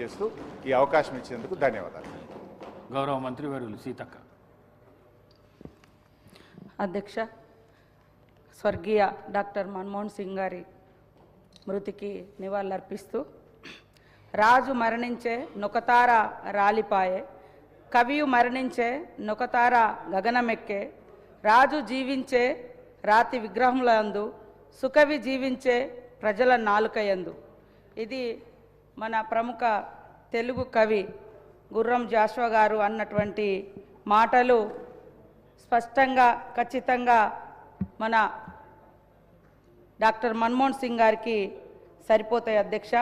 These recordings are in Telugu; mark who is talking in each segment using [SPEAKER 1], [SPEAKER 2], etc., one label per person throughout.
[SPEAKER 1] తెలియజేస్తూ ఈ అవకాశం ఇచ్చినందుకు ధన్యవాదాలు.
[SPEAKER 2] గౌరవ మంత్రివర్యులు సీతక్క.
[SPEAKER 3] అధ్యక్ష, స్వర్గీయ డాక్టర్ మన్మోహన్ సింగ్ గారి మృతికి నివాళులర్పిస్తూ, రాజు మరణించే నొకతార రాలిపాయే, కవియు మరణించే నొకతార గగనమెక్కే, రాజు జీవించే రాతి విగ్రహములందు, సుకవి జీవించే ప్రజల నాలుకయందు. ఇది మన ప్రముఖ తెలుగు కవి గుర్రం జాషువా గారు అన్నటువంటి మాటలు స్పష్టంగా ఖచ్చితంగా మన డాక్టర్ మన్మోహన్ సింగ్ గారికి సరిపోతాయి అధ్యక్ష.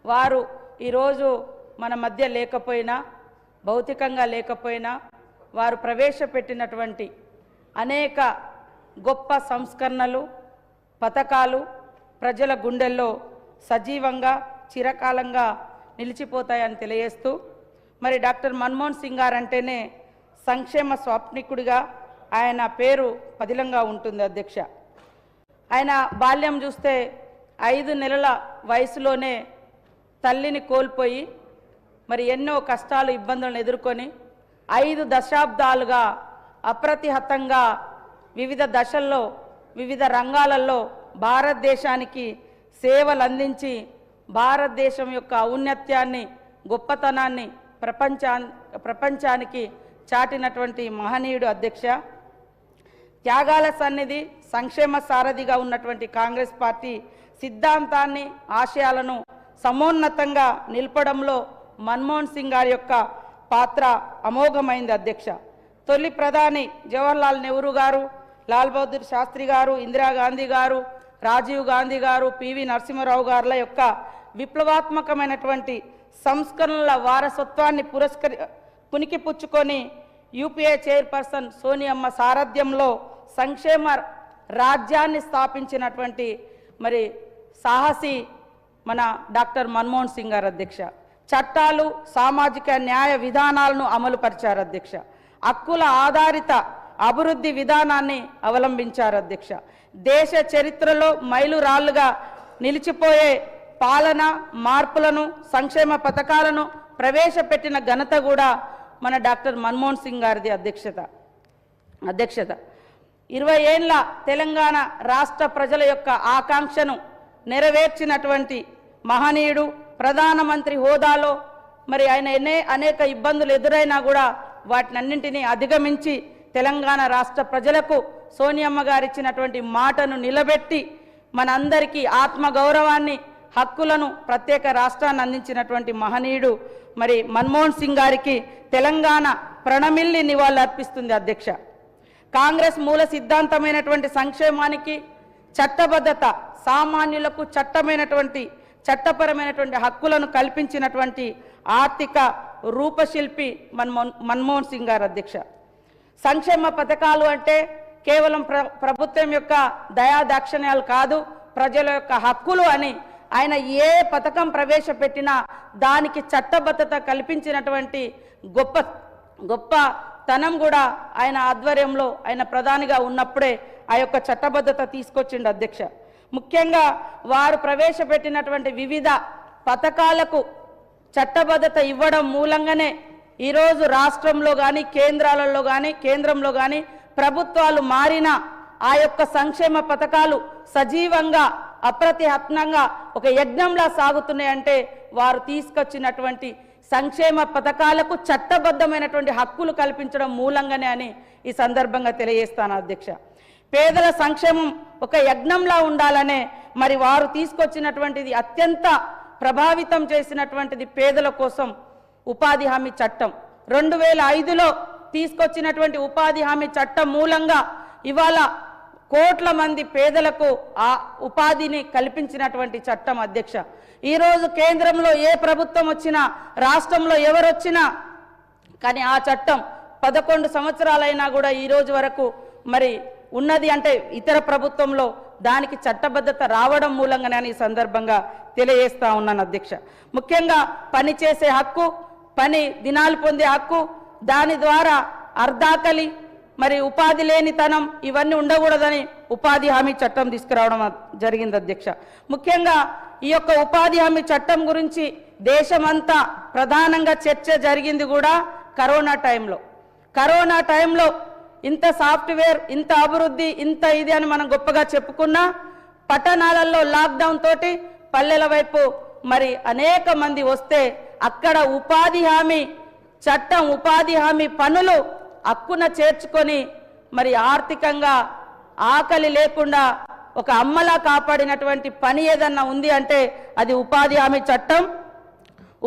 [SPEAKER 3] వారు ఈరోజు మన మధ్య లేకపోయినా, భౌతికంగా లేకపోయినా, వారు ప్రవేశపెట్టినటువంటి అనేక గొప్ప సంస్కరణలు, పథకాలు ప్రజల గుండెల్లో సజీవంగా చిరకాలంగా నిలిచిపోతాయని తెలియజేస్తూ, మరి డాక్టర్ మన్మోహన్ సింగ్ గారు అంటేనే సంక్షేమ స్వాప్నికుడిగా ఆయన పేరు పదిలంగా ఉంటుంది అధ్యక్ష. ఆయన బాల్యం చూస్తే 5 నెలల వయసులోనే తల్లిని కోల్పోయి మరి ఎన్నో కష్టాలు ఇబ్బందులను ఎదుర్కొని 5 దశాబ్దాలుగా అప్రతిహతంగా వివిధ దశల్లో వివిధ రంగాలలో భారతదేశానికి సేవలు అందించి భారతదేశం యొక్క ఔన్నత్యాన్ని గొప్పతనాన్ని ప్రపంచానికి చాటినటువంటి మహనీయుడు అధ్యక్ష. త్యాగాల సన్నిధి, సంక్షేమ సారథిగా ఉన్నటువంటి కాంగ్రెస్ పార్టీ సిద్ధాంతాన్ని, ఆశయాలను సమోన్నతంగా నిలపడంలో మన్మోహన్ సింగ్ గారి యొక్క పాత్ర అమోఘమైంది అధ్యక్ష. తొలి ప్రధాని జవహర్లాల్ నెహ్రూ గారు, లాల్ బహదూర్ శాస్త్రి గారు, ఇందిరాగాంధీ గారు, రాజీవ్ గాంధీ గారు, పివి నరసింహారావు గారుల యొక్క విప్లవాత్మకమైనటువంటి సంస్కరణల వారసత్వాన్ని పుణికిపుచ్చుకొని యూపీఏ చైర్పర్సన్ సోనియమ్మ సారథ్యంలో సంక్షేమ రాజ్యాన్ని స్థాపించినటువంటి మరి సాహసి మన డాక్టర్ మన్మోహన్ సింగ్ గారు అధ్యక్ష. చట్టాలు, సామాజిక న్యాయ విధానాలను అమలుపరిచారు అధ్యక్ష. హక్కుల ఆధారిత అభివృద్ధి విధానాన్ని అవలంబించారు అధ్యక్ష. దేశ చరిత్రలో మైలురాళ్లుగా నిలిచిపోయే పాలన మార్పులను, సంక్షేమ పథకాలను ప్రవేశపెట్టిన ఘనత కూడా మన డాక్టర్ మన్మోహన్ సింగ్ గారిది అధ్యక్షత. 20 ఏళ్ల తెలంగాణ రాష్ట్ర ప్రజల యొక్క ఆకాంక్షను నెరవేర్చినటువంటి మహనీయుడు. ప్రధానమంత్రి హోదాలో మరి ఆయన అనేక ఇబ్బందులు ఎదురైనా కూడా వాటినన్నింటినీ అధిగమించి తెలంగాణ రాష్ట్ర ప్రజలకు సోనియమ్మ గారు ఇచ్చినటువంటి మాటను నిలబెట్టి మనందరికీ ఆత్మగౌరవాన్ని, హక్కులను, ప్రత్యేక రాష్ట్రాన్ని అందించినటువంటి మహనీయుడు మరి మన్మోహన్ సింగ్ గారికి తెలంగాణ ప్రణమిల్లి నివాళులర్పిస్తుంది అధ్యక్ష. కాంగ్రెస్ మూల సిద్ధాంతమైనటువంటి సంక్షేమానికి, చట్టబద్ధత, సామాన్యులకు చట్టపరమైనటువంటి హక్కులను కల్పించినటువంటి ఆర్థిక రూపశిల్పి మన్మోహన్ సింగ్ గారు అధ్యక్ష. సంక్షేమ పథకాలు అంటే కేవలం ప్రభుత్వం యొక్క దయాదాక్షిణ్యాలు కాదు, ప్రజల యొక్క హక్కులు అని ఆయన ఏ పథకం ప్రవేశపెట్టినా దానికి చట్టబద్ధత కల్పించినటువంటి గొప్పతనం కూడా ఆయన ఆధ్వర్యంలో ఆయన ప్రధానిగా ఉన్నప్పుడే ఆ యొక్క చట్టబద్ధత తీసుకొచ్చిండు అధ్యక్ష. ముఖ్యంగా వారు ప్రవేశపెట్టినటువంటి వివిధ పథకాలకు చట్టబద్ధత ఇవ్వడం మూలంగానే ఈరోజు రాష్ట్రంలో కానీ కేంద్రంలో కానీ ప్రభుత్వాలు మారినా ఆ యొక్క సంక్షేమ పథకాలు సజీవంగా అప్రతిహతంగా ఒక యజ్ఞంలా సాగుతున్నాయంటే వారు తీసుకొచ్చినటువంటి సంక్షేమ పథకాలకు చట్టబద్ధమైనటువంటి హక్కులు కల్పించడం మూలంగానే అని ఈ సందర్భంగా తెలియజేస్తాను అధ్యక్ష. పేదల సంక్షేమం ఒక యజ్ఞంలా ఉండాలనే మరి వారు తీసుకొచ్చినటువంటిది అత్యంత ప్రభావితం చేసినటువంటిది పేదల కోసం ఉపాధి హామీ చట్టం. 2005లో తీసుకొచ్చినటువంటి ఉపాధి హామీ చట్టం మూలంగా ఇవాళ కోట్ల మంది పేదలకు ఆ ఉపాధిని కల్పించినటువంటి చట్టం అధ్యక్ష. ఈరోజు కేంద్రంలో ఏ ప్రభుత్వం వచ్చినా, రాష్ట్రంలో ఎవరు వచ్చినా కానీ ఆ చట్టం 11 సంవత్సరాలైనా కూడా ఈ రోజు వరకు మరి ఉన్నది అంటే ఇతర ప్రభుత్వంలో దానికి చట్టబద్ధత రావడం మూలంగానే ఈ సందర్భంగా తెలియజేస్తా ఉన్నాను అధ్యక్ష. ముఖ్యంగా పని చేసే హక్కు, పని దినాలు పొందే హక్కు, దాని ద్వారా అర్ధాకలి మరి ఉపాధి లేనితనం ఇవన్నీ ఉండకూడదని ఉపాధి హామీ చట్టం తీసుకురావడం జరిగింది అధ్యక్ష. ముఖ్యంగా ఈ యొక్క ఉపాధి హామీ చట్టం గురించి దేశమంతా ప్రధానంగా చర్చ జరిగింది కూడా కరోనా టైంలో. కరోనా టైంలో ఇంత సాఫ్ట్వేర్, ఇంత అభివృద్ధి, ఇంత ఇది అని మనం గొప్పగా చెప్పుకున్నా పట్టణాలలో లాక్డౌన్ తోటి పల్లెల వైపు మరి అనేక మంది వస్తే అక్కడ ఉపాధి హామీ చట్టం, ఉపాధి హామీ పనులు హక్కున చేర్చుకొని మరి ఆర్థికంగా ఆకలి లేకుండా ఒక అమ్మలా కాపాడినటువంటి పని ఏదన్నా ఉంది అంటే అది ఉపాధి హామీ చట్టం.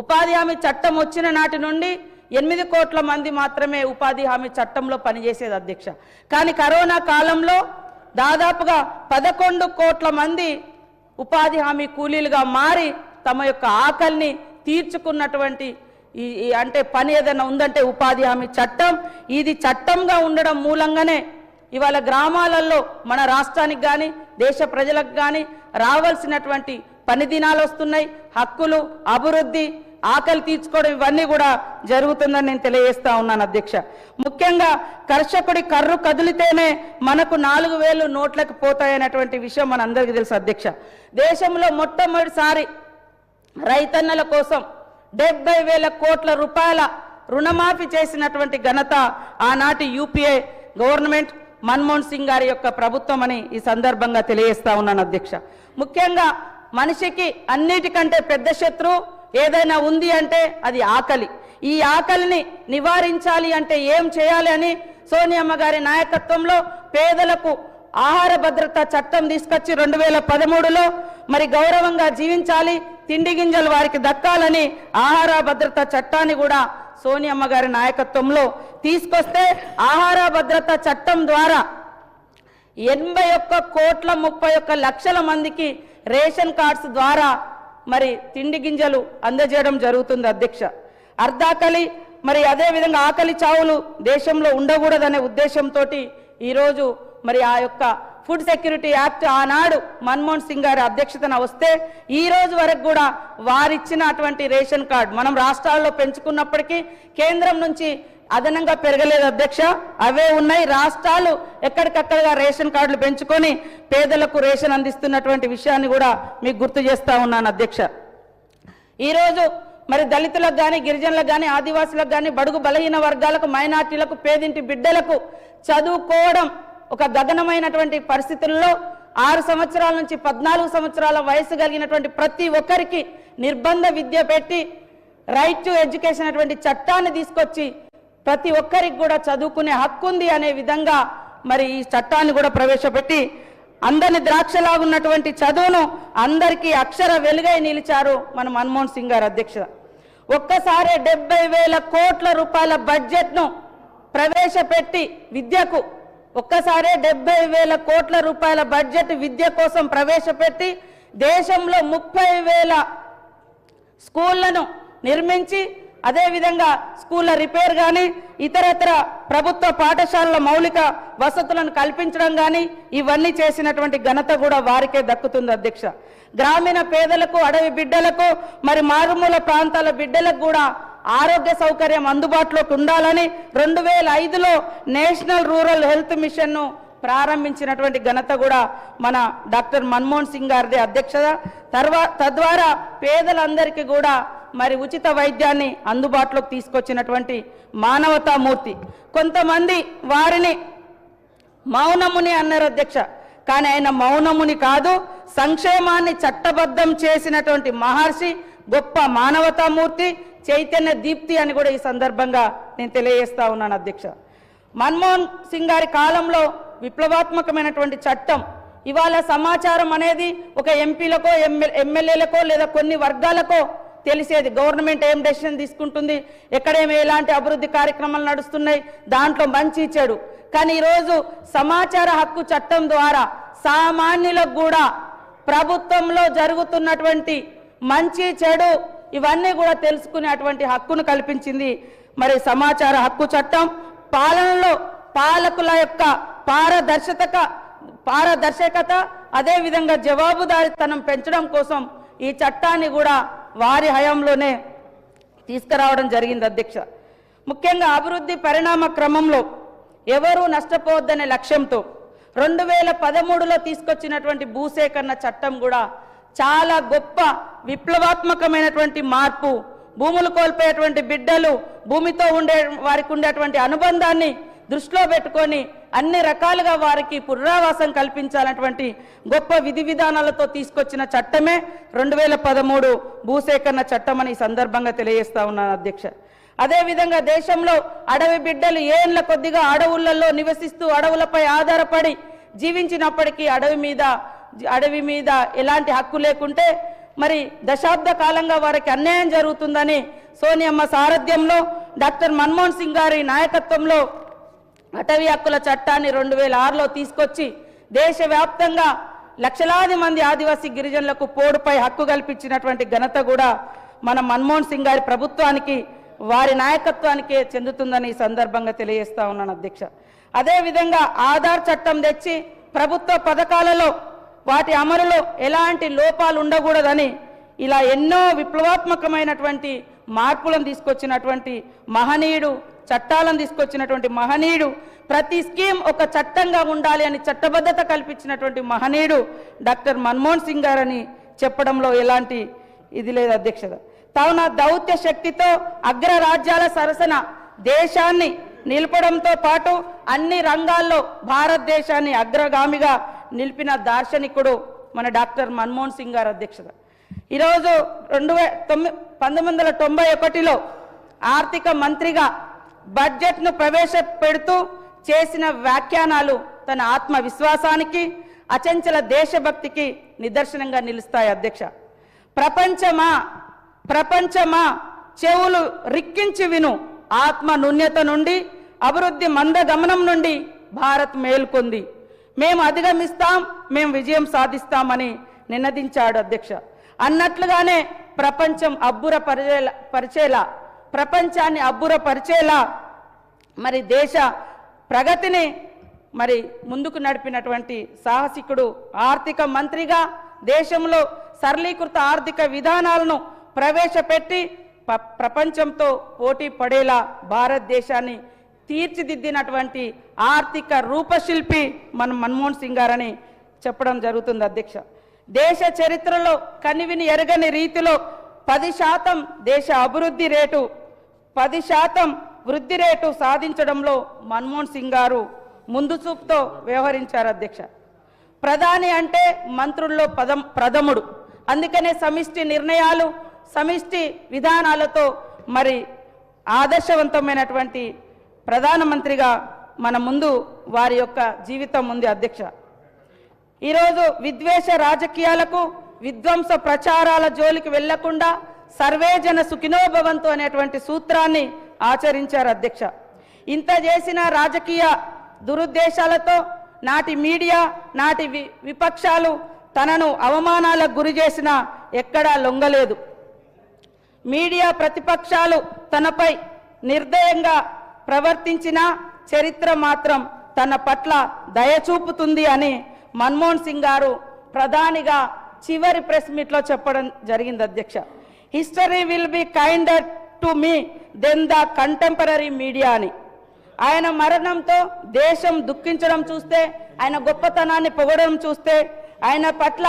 [SPEAKER 3] ఉపాధి హామీ చట్టం వచ్చిన నాటి నుండి 8 కోట్ల మంది మాత్రమే ఉపాధి హామీ చట్టంలో పనిచేసేది అధ్యక్ష. కానీ కరోనా కాలంలో దాదాపుగా 11 కోట్ల మంది ఉపాధి హామీ కూలీలుగా మారి తమ యొక్క ఆకలిని తీర్చుకున్నటువంటి అంటే పని ఏదైనా ఉందంటే ఉపాధి హామీ చట్టం. ఇది చట్టంగా ఉండడం మూలంగానే ఇవాళ గ్రామాలలో మన రాష్ట్రానికి కానీ దేశ ప్రజలకు కానీ రావాల్సినటువంటి పని దినాలు వస్తున్నాయి, హక్కులు, అభివృద్ధి, ఆకలి తీర్చుకోవడం ఇవన్నీ కూడా జరుగుతుందని నేను తెలియజేస్తా ఉన్నాను అధ్యక్ష. ముఖ్యంగా కర్షకుడి కర్రు కదిలితేనే మనకు 4,000 నోట్లకు పోతాయనేటువంటి విషయం మనందరికీ తెలుసు అధ్యక్ష. దేశంలో మొట్టమొదటిసారి రైతన్నల కోసం 70,000 కోట్ల రూపాయల రుణమాఫీ చేసినటువంటి ఘనత ఆనాటి యూపీఏ గవర్నమెంట్, మన్మోహన్ సింగ్ గారి యొక్క ప్రభుత్వం అని ఈ సందర్భంగా తెలియజేస్తా ఉన్నాను అధ్యక్ష. ముఖ్యంగా మనిషికి అన్నిటికంటే పెద్ద శత్రువు ఏదైనా ఉంది అంటే అది ఆకలి. ఈ ఆకలిని నివారించాలి అంటే ఏం చేయాలి అని సోనియమ్మ గారి నాయకత్వంలో పేదలకు ఆహార భద్రత చట్టం తీసుకొచ్చి 2013లో మరి గౌరవంగా జీవించాలి, తిండి గింజలు వారికి దక్కాలని ఆహార భద్రత చట్టాన్ని కూడా సోనియమ్మ గారి నాయకత్వంలో తీసుకొస్తే ఆహార భద్రత చట్టం ద్వారా 81,31,00,000 మందికి రేషన్ కార్డ్స్ ద్వారా మరి తిండి గింజలు అందజేయడం జరుగుతుంది అధ్యక్ష. అర్ధాకలి మరి అదేవిధంగా ఆకలి చావులు దేశంలో ఉండకూడదనే ఉద్దేశంతో ఈరోజు మరి ఆ యొక్క ఫుడ్ సెక్యూరిటీ యాక్ట్ ఆనాడు మన్మోహన్ సింగ్ గారి అధ్యక్షతన వస్తే ఈ రోజు వరకు కూడా వారిచ్చినటువంటి రేషన్ కార్డు మనం రాష్ట్రాల్లో పెంచుకున్నప్పటికీ కేంద్రం నుంచి అదనంగా పెరగలేదు అధ్యక్ష, అవే ఉన్నాయి. రాష్ట్రాలు ఎక్కడికక్కడగా రేషన్ కార్డులు పెంచుకొని పేదలకు రేషన్ అందిస్తున్నటువంటి విషయాన్ని కూడా మీకు గుర్తు చేస్తా ఉన్నాను అధ్యక్ష. ఈరోజు మరి దళితులకు కానీ, గిరిజనులకు కానీ, ఆదివాసులకు కానీ, బడుగు బలహీన వర్గాలకు, మైనార్టీలకు, పేదింటి బిడ్డలకు చదువుకోవడం ఒక గగనమైనటువంటి పరిస్థితుల్లో 6 సంవత్సరాల నుంచి 14 సంవత్సరాల వయసు కలిగినటువంటి ప్రతి ఒక్కరికి నిర్బంధ విద్య పెట్టి రైట్ టు ఎడ్యుకేషన్ అటువంటి చట్టాన్ని తీసుకొచ్చి ప్రతి ఒక్కరికి కూడా చదువుకునే హక్కు ఉంది అనే విధంగా మరి ఈ చట్టాన్ని కూడా ప్రవేశపెట్టి అందరిని ద్రాక్షలాగున్నటువంటి చదువును అందరికీ అక్షర వెలుగై నిలిచారు మన మన్మోహన్ సింగ్ గారు అధ్యక్ష. ఒక్కసారి 70,000 కోట్ల రూపాయల బడ్జెట్ను ప్రవేశపెట్టి విద్యకు ఒక్కసారి 70,000 కోట్ల రూపాయల బడ్జెట్ విద్య కోసం ప్రవేశపెట్టి దేశంలో 30,000 స్కూళ్లను నిర్మించి అదేవిధంగా స్కూళ్ళ రిపేర్ కానీ ఇతరత్ర ప్రభుత్వ పాఠశాలల మౌలిక వసతులను కల్పించడం కానీ ఇవన్నీ చేసినటువంటి ఘనత కూడా వారికే దక్కుతుంది అధ్యక్ష. గ్రామీణ పేదలకు, అడవి బిడ్డలకు, మరి మారుమూల ప్రాంతాల బిడ్డలకు కూడా ఆరోగ్య సౌకర్యం అందుబాటులోకి ఉండాలని 2005లో నేషనల్ రూరల్ హెల్త్ మిషన్ను ప్రారంభించినటువంటి ఘనత కూడా మన డాక్టర్ మన్మోహన్ సింగ్ గారిదే అధ్యక్షత. తద్వారా పేదలందరికీ కూడా మరి ఉచిత వైద్యాన్ని అందుబాటులోకి తీసుకొచ్చినటువంటి మానవతామూర్తి. కొంతమంది వారిని మౌనముని అన్నారు అధ్యక్ష, కానీ ఆయన మౌనముని కాదు, సంక్షేమాన్ని చట్టబద్ధం చేసినటువంటి మహర్షి, గొప్ప మానవతామూర్తి, చైతన్య దీప్తి అని కూడా ఈ సందర్భంగా నేను తెలియజేస్తా ఉన్నాను అధ్యక్ష. మన్మోహన్ సింగ్ గారి కాలంలో విప్లవాత్మకమైనటువంటి చట్టం. ఇవాళ సమాచారం అనేది ఒక ఎంపీలకో ఎమ్మెల్యేలకో లేదా కొన్ని వర్గాలకో తెలిసేది. గవర్నమెంట్ ఏం డెసిషన్ తీసుకుంటుంది, ఎక్కడేమి ఎలాంటి అభివృద్ధి కార్యక్రమాలు నడుస్తున్నాయి, దాంట్లో మంచి చెడు. కానీ ఈరోజు సమాచార హక్కు చట్టం ద్వారా సామాన్యులకు కూడా ప్రభుత్వంలో జరుగుతున్నటువంటి మంచి చెడు ఇవన్నీ కూడా తెలుసుకునేటువంటి హక్కును కల్పించింది మరి సమాచార హక్కు చట్టం. పాలనలో పాలకుల యొక్క పారదర్శకత అదేవిధంగా జవాబుదారీతనం పెంచడం కోసం ఈ చట్టాన్ని కూడా వారి హయాంలోనే తీసుకురావడం జరిగింది అధ్యక్ష. ముఖ్యంగా అభివృద్ధి పరిణామ క్రమంలో ఎవరూ నష్టపోవద్దనే లక్ష్యంతో 2013లో తీసుకొచ్చినటువంటి భూసేకరణ చట్టం కూడా చాలా గొప్ప విప్లవాత్మకమైనటువంటి మార్పు. భూములు కోల్పోయేటువంటి బిడ్డలు భూమితో వారికి ఉండేటువంటి అనుబంధాన్ని దృష్టిలో పెట్టుకొని అన్ని రకాలుగా వారికి పునరావాసం కల్పించాలన్నటువంటి గొప్ప విధి విధానాలతో తీసుకొచ్చిన చట్టమే 2013 భూసేకరణ చట్టం అని ఈ సందర్భంగా తెలియజేస్తా ఉన్నాను అధ్యక్ష. అదేవిధంగా దేశంలో అడవి బిడ్డలు ఏళ్ల కొద్దిగా అడవులలో నివసిస్తూ అడవులపై ఆధారపడి జీవించినప్పటికీ అడవి మీద ఎలాంటి హక్కు లేకుంటే మరి దశాబ్ద కాలంగా వారికి అన్యాయం జరుగుతుందని సోనియమ్మ సారథ్యంలో డాక్టర్ మన్మోహన్ సింగ్ గారి నాయకత్వంలో అటవీ హక్కుల చట్టాన్ని 2006లో తీసుకొచ్చి దేశవ్యాప్తంగా లక్షలాది మంది ఆదివాసీ గిరిజనులకు పోడుపై హక్కు కల్పించినటువంటి ఘనత కూడా మన మన్మోహన్ సింగ్ గారి ప్రభుత్వానికి వారి నాయకత్వానికే చెందుతుందని ఈ సందర్భంగా తెలియజేస్తా ఉన్నాను అధ్యక్ష. అదేవిధంగా ఆధార్ చట్టం తెచ్చి ప్రభుత్వ పథకాలలో వాటి అమలులో ఎలాంటి లోపాలు ఉండకూడదని ఇలా ఎన్నో విప్లవాత్మకమైనటువంటి మార్పులను తీసుకొచ్చినటువంటి మహనీయుడు, చట్టాలను తీసుకొచ్చినటువంటి మహనీయుడు, ప్రతి స్కీమ్ ఒక చట్టంగా ఉండాలి అని చట్టబద్ధత కల్పించినటువంటి మహనీయుడు డాక్టర్ మన్మోహన్ సింగ్ గారని చెప్పడంలో ఎలాంటి ఇది లేదు అధ్యక్షత. కావున దౌత్య శక్తితో అగ్ర రాజ్యాల సరసన దేశాన్ని నిలపడంతో పాటు అన్ని రంగాల్లో భారతదేశాన్ని అగ్రగామిగా నిలిపిన దార్శనికుడు మన డాక్టర్ మన్మోహన్ సింగ్ గారు అధ్యక్షత. ఈరోజు 1991లో ఆర్థిక మంత్రిగా బడ్జెట్ను ప్రవేశపెడుతూ చేసిన వ్యాఖ్యానాలు తన ఆత్మవిశ్వాసానికి, అచంచల దేశభక్తికి నిదర్శనంగా నిలుస్తాయి అధ్యక్ష. ప్రపంచమా చెవులు రిక్కించి విను, ఆత్మ నున్యత నుండి అభివృద్ధి మందగమనం నుండి భారత్ మేల్కొంది, మేము అధిగమిస్తాం, మేము విజయం సాధిస్తామని నినదించాడు అధ్యక్ష. అన్నట్లుగానే ప్రపంచాన్ని అబ్బురపరిచేలా మరి దేశ ప్రగతిని మరి ముందుకు నడిపినటువంటి సాహసికుడు, ఆర్థిక మంత్రిగా దేశంలో సరళీకృత ఆర్థిక విధానాలను ప్రవేశపెట్టి ప్రపంచంతో పోటీ పడేలా భారతదేశాన్ని తీర్చిదిద్దినటువంటి ఆర్థిక రూపశిల్పి మన మన్మోహన్ సింగ్ గారని చెప్పడం జరుగుతుంది అధ్యక్ష. దేశ చరిత్రలో కనివిని ఎరగని రీతిలో 10% దేశ అభివృద్ధి రేటు 10% వృద్ధి రేటు సాధించడంలో మన్మోహన్ సింగ్ గారు ముందు చూపుతో వ్యవహరించారు అధ్యక్ష. ప్రధాని అంటే మంత్రుల్లో ప్రథముడు. అందుకనే సమిష్టి నిర్ణయాలు, సమిష్టి విధానాలతో మరి ఆదర్శవంతమైనటువంటి ప్రధానమంత్రిగా మన ముందు వారి యొక్క జీవితం ఉంది అధ్యక్ష. ఈరోజు విద్వేష రాజకీయాలకు, విధ్వంస ప్రచారాల జోలికి వెళ్లకుండా సర్వే జన సుఖినో భవంతు అనేటువంటి సూత్రాన్ని ఆచరించారు అధ్యక్ష. ఇంత చేసిన రాజకీయ దురుద్దేశాలతో నాటి మీడియా, నాటి విపక్షాలు తనను అవమానాలకు గురి చేసినా ఎక్కడా లొంగలేదు. మీడియా ప్రతిపక్షాలు తనపై నిర్దయంగా ప్రవర్తించిన చరిత్ర మాత్రం తన పట్ల దయచూపుతుంది అని మన్మోహన్ సింగ్ గారు ప్రధానిగా చివరి ప్రెస్ మీట్లో చెప్పడం జరిగింది అధ్యక్ష. History will be kinder to me then the contemporary media అని. ఆయన మరణంతో దేశం దుఃఖించడం చూస్తే, ఆయన గొప్పతనాన్ని పొగడడం చూస్తే, ఆయన పట్ల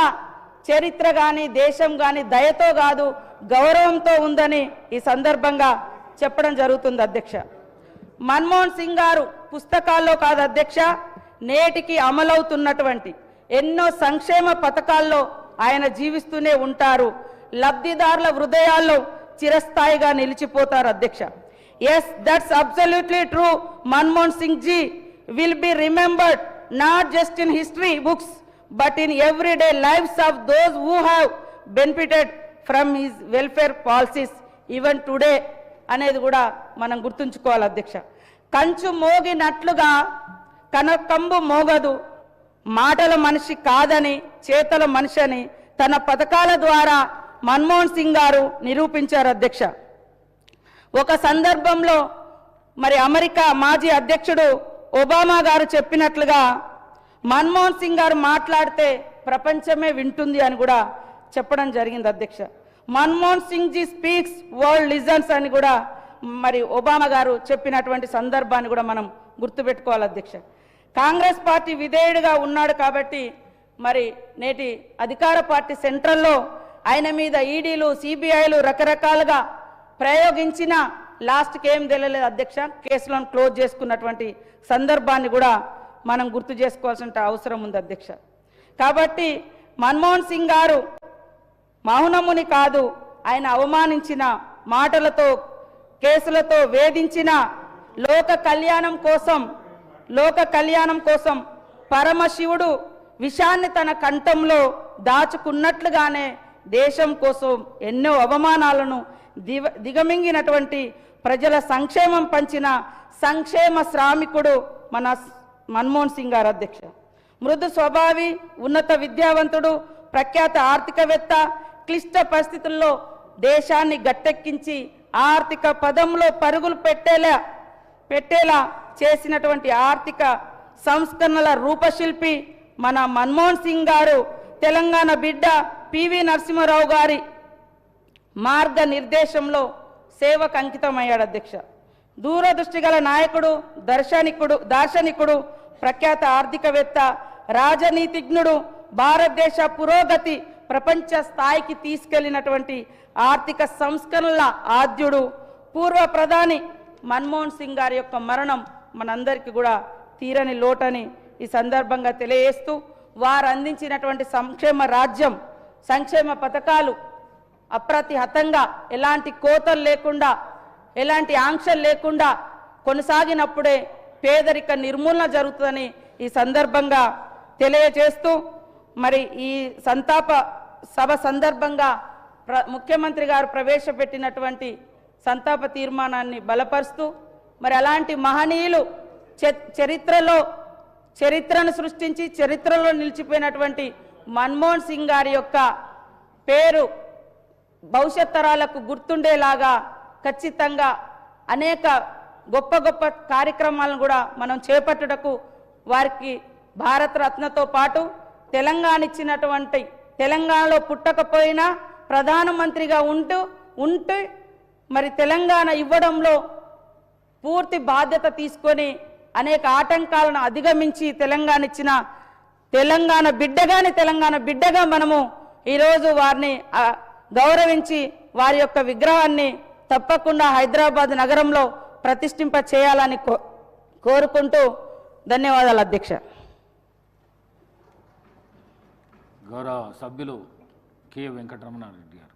[SPEAKER 3] చరిత్ర కానీ దేశం కానీ దయతో కాదు గౌరవంతో ఉందని ఈ సందర్భంగా చెప్పడం జరుగుతుంది అధ్యక్ష. మన్మోహన్ సింగ్ గారు పుస్తకాల్లో కాదు అధ్యక్ష, నేటికి అమలవుతున్నటువంటి ఎన్నో సంక్షేమ పథకాల్లో ఆయన జీవిస్తూనే ఉంటారు. లబ్ధిదారుల హృదయాల్లో చిరస్థాయిగా నిలిచిపోతారు అధ్యక్ష. Yes, that's absolutely true. Manmohan Singh ji will be remembered not just in history books but in everyday lives of those who have benefited from his welfare policies even today అనేది కూడా మనం గుర్తుంచుకోవాలి అధ్యక్ష. కంచు మోగినట్లుగా కనకంబు మోగదు, మాటల మనిషి కాదని చేతల మనిషి అని తన పథకాల ద్వారా మన్మోహన్ సింగ్ గారు నిరూపించారు అధ్యక్ష. ఒక సందర్భంలో మరి అమెరికా మాజీ అధ్యక్షుడు ఒబామా గారు చెప్పినట్లుగా మన్మోహన్ సింగ్ గారు మాట్లాడితే ప్రపంచమే వింటుంది అని కూడా చెప్పడం జరిగింది అధ్యక్ష. Manmohan Singh ji speaks world listens అని కూడా మరి ఒబామా గారు చెప్పినటువంటి సందర్భాన్ని కూడా మనం గుర్తుపెట్టుకోవాలి అధ్యక్ష. కాంగ్రెస్ పార్టీ విధేయుడిగా ఉన్నాడు కాబట్టి మరి నేటి అధికార పార్టీ సెంట్రల్లో ఆయన మీద ఈడీలు సిబిఐలు రకరకాలుగా ప్రయోగించిన లాస్ట్కి ఏం తెలియలేదు అధ్యక్ష. కేసులను క్లోజ్ చేసుకున్నటువంటి సందర్భాన్ని కూడా మనం గుర్తు చేసుకోవాల్సిన అవసరం ఉంది అధ్యక్ష. కాబట్టి మన్మోహన్ సింగ్ గారు మౌనముని కాదు, ఆయన అవమానించిన మాటలతో కేసులతో వేధించిన లోక కళ్యాణం కోసం పరమశివుడు విషాన్ని తన కంఠంలో దాచుకున్నట్లుగానే దేశం కోసం ఎన్నో అవమానాలను దిగమింగినటువంటి ప్రజల సంక్షేమం పంచిన సంక్షేమ శ్రామికుడు మన మన్మోహన్ సింగ్ గారు అధ్యక్ష. మృదు స్వభావి, ఉన్నత విద్యావంతుడు, ప్రఖ్యాత ఆర్థికవేత్త, క్లిష్ట పరిస్థితుల్లో దేశాన్ని గట్టెక్కించి ఆర్థిక పదంలో పరుగులు పెట్టేలా చేసినటువంటి ఆర్థిక సంస్కరణల రూపశిల్పి మన మన్మోహన్ సింగ్ గారు తెలంగాణ బిడ్డ పివి నరసింహారావు గారి మార్గనిర్దేశంలో సేవకు అంకితమయ్యాడు అధ్యక్ష. దూరదృష్టి గల నాయకుడు, దార్శనికుడు, ప్రఖ్యాత ఆర్థికవేత్త, రాజనీతిజ్ఞుడు, భారతదేశ పురోగతి ప్రపంచ స్థాయికి తీసుకెళ్లినటువంటి ఆర్థిక సంస్కరణల ఆద్యుడు, పూర్వ ప్రధాని మన్మోహన్ సింగ్ గారి యొక్క మరణం మనందరికీ కూడా తీరని లోటని ఈ సందర్భంగా తెలియజేస్తూ, వారు అందించినటువంటి సంక్షేమ పథకాలు అప్రతిహతంగా ఎలాంటి కోతలు లేకుండా, ఎలాంటి ఆంక్షలు లేకుండా కొనసాగినప్పుడే పేదరిక నిర్మూలన జరుగుతుందని ఈ సందర్భంగా తెలియజేస్తూ, మరి ఈ సంతాప సభ సందర్భంగా ముఖ్యమంత్రి గారు ప్రవేశపెట్టినటువంటి సంతాప తీర్మానాన్ని బలపరుస్తూ, మరి అలాంటి మహనీయులు చరిత్రను సృష్టించి చరిత్రలో నిలిచిపోయినటువంటి మన్మోహన్ సింగ్ గారి యొక్క పేరు భవిష్యత్ తరాలకు గుర్తుండేలాగా ఖచ్చితంగా అనేక గొప్ప గొప్ప కార్యక్రమాలను కూడా మనం చేపట్టుటకు వారికి భారతరత్నతో పాటు తెలంగాణ ఇచ్చినటువంటి, తెలంగాణలో పుట్టకపోయినా ప్రధానమంత్రిగా ఉంటూ మరి తెలంగాణ ఇవ్వడంలో పూర్తి బాధ్యత తీసుకొని అనేక ఆటంకాలను అధిగమించి తెలంగాణ ఇచ్చిన తెలంగాణ బిడ్డగా మనము ఈరోజు వారిని గౌరవించి వారి యొక్క విగ్రహాన్ని తప్పకుండా హైదరాబాద్ నగరంలో ప్రతిష్ఠింప చేయాలని కోరుకుంటూ ధన్యవాదాలు అధ్యక్ష.
[SPEAKER 2] గౌరవ సభ్యులు కె వెంకటరమణారెడ్డి గారు.